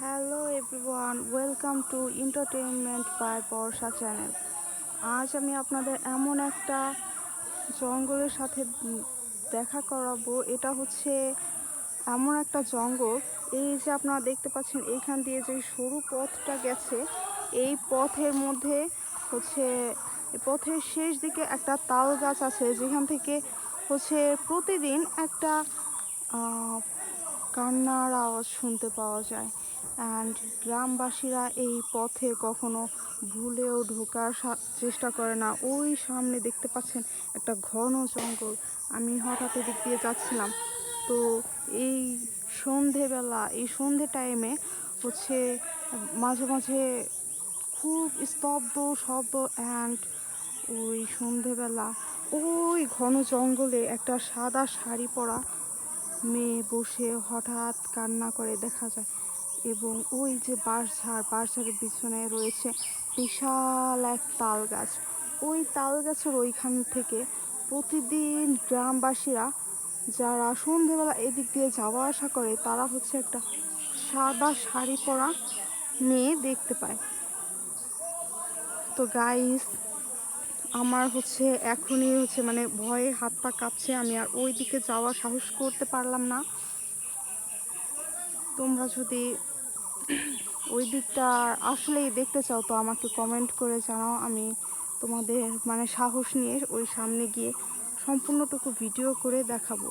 Hello everyone, welcome to entertainment by Barsha channel. আজ আমি আপনাদের এমন একটা জঙ্গলের সাথে দেখা করাবো। এটা হচ্ছে এমন একটা জঙ্গল, এই যে আপনারা দেখতে পাচ্ছেন এইখান দিয়ে যে সরু পথটা গেছে, এই পথের মধ্যে হচ্ছে পথের শেষ দিকে একটা তাল গাছ আছে, যেখান থেকে হচ্ছে প্রতিদিন একটা কান্নার আওয়াজ শুনতে পাওয়া যায়। অ্যান্ড গ্রামবাসীরা এই পথে কখনো ভুলেও ঢোকার চেষ্টা করে না। ওই সামনে দেখতে পাচ্ছেন একটা ঘন জঙ্গল। আমি হঠাৎ এদিক দিয়ে যাচ্ছিলাম, তো এই এই সন্ধে টাইমে হচ্ছে মাঝে মাঝে খুব স্তব্ধ শব্দ। অ্যান্ড ওই সন্ধেবেলা ওই ঘন জঙ্গলে একটা সাদা শাড়ি পরা মেয়ে বসে হঠাৎ কান্না করে দেখা যায়। এবং ওই যে বাঁশঝাড়ের পিছনে রয়েছে বিশাল এক তাল গাছ। ওই তাল গাছের ওইখান থেকে প্রতিদিন গ্রামবাসীরা যারা সন্ধেবেলা এদিক দিয়ে যাওয়া আসা করে, তারা হচ্ছে একটা সাদা শাড়ি পরা মেয়ে দেখতে পায়। তো গাইস, আমার হচ্ছে এখনই মানে ভয়ে হাত পা কাঁপছে। আমি আর ওই দিকে যাওয়ার সাহস করতে পারলাম না। তোমরা যদি ওই দিকটা আসলেই দেখতে চাও তো আমাকে কমেন্ট করে জানাও। আমি তোমাদের সাহস নিয়ে ওই সামনে গিয়ে সম্পূর্ণটুকু ভিডিও করে দেখাবো।